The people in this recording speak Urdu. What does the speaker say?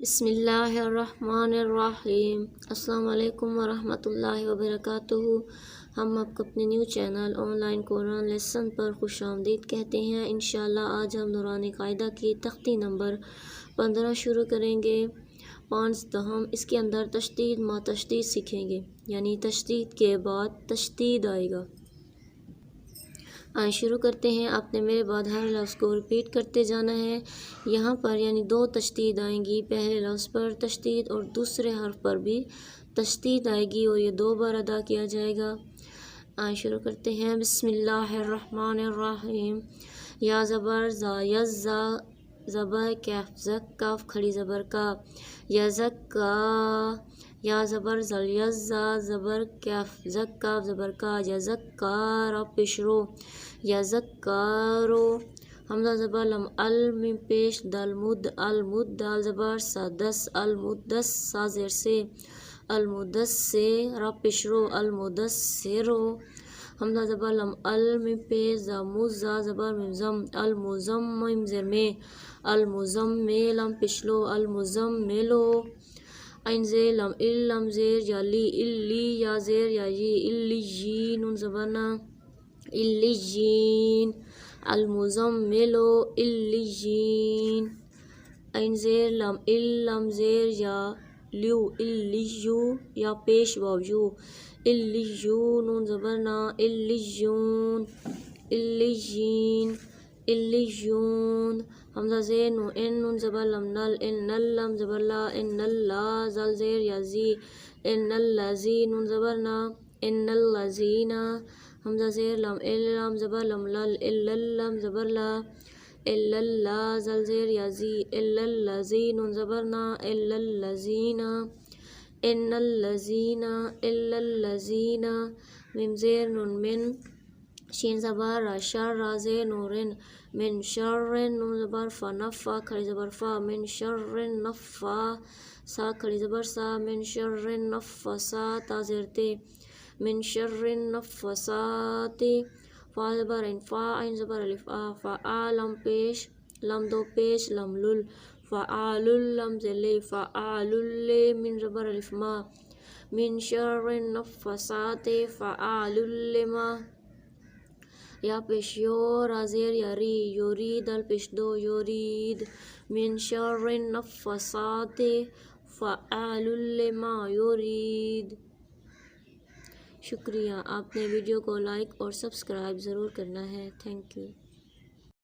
بسم اللہ الرحمن الرحیم۔ السلام علیکم ورحمۃ اللہ وبرکاتہ۔ ہم آپ کو اپنے new channel online Quran lesson پر خوش آمدید کہتے ہیں۔ انشاءاللہ آج ہم نورانی قاعدہ کی تختی نمبر 15 شروع کریں گے۔ 5 دہم اس کے اندر تشدید ما تشدید سیکھیں گے، یعنی تشدید کے بعد تشدید آئے گا۔ شروع کرتے ہیں۔ آپ نے میرے بعد ہر لفظ کو ریپیٹ کرتے جانا ہے۔ یہاں پر یعنی 2 تشدید آئیں گی، پہلے لفظ پر تشدید اور دوسرے حرف پر بھی تشدید آئے گی اور یہ 2 بار ادا کیا جائے گا۔ شروع کرتے ہیں۔ بسم اللہ الرحمن الرحیم۔ یا زبر زا یزا زبر کیف زک کاف کھڑی زبر کا یزکا یا زبر زل یزا زبر کیف زک کاف زبر کا یزکار پیشرو یزکارو حمزہ زبر لم الم پیش دل مد المد دال زبر سا دس المدس سا زیر سے المدس سے رب پیشرو المدسرو حمزہ زبر لم الم پیش زموزا زبر مزم المزم میم زیر میں المزملم پشلو المزملو عین زیر لم علم زیر یا لی الی یا زیر یا یی الیجین ان زبرنا الیجین المزملو الیجین عین زیر لم علم زیر یا لیو الیجو یا پیش واو الیجون ان زبرنا الیجون الیجین الیجون حمزہ زیر نو ان زبر لم نل ان نلم زبر لا ان لا زل زیر یا زی ان اللذین ان زبرنا ان اللذین حمزہ زیر لم علم زبر لم لل اللم زبر لا الا زل زیر یا زی الا اللذین ان زبرنا الا اللذین ان اللذین الا اللذین میم زیر نون من شین زبر را شر را زیر نورن من شر نون زبر فا نفا کھڑی زبر فا من شر نفا سا کھڑی زبر سا من شر نفسا تا زیرتے من شر نفسات فا زبر عین فا عین زبر الف فا لم پیش لم 2 پیش لم لل فعال لم زلی فعال من زبر الف ما من شر نفسات فعال لما یا پیش یو را زیر یا ری یورید الپیش 2 یورید من شر نفسات فعال لما یورید۔ شکریہ۔ آپ نے ویڈیو کو لائک اور سبسکرائب ضرور کرنا ہے۔ Thank you.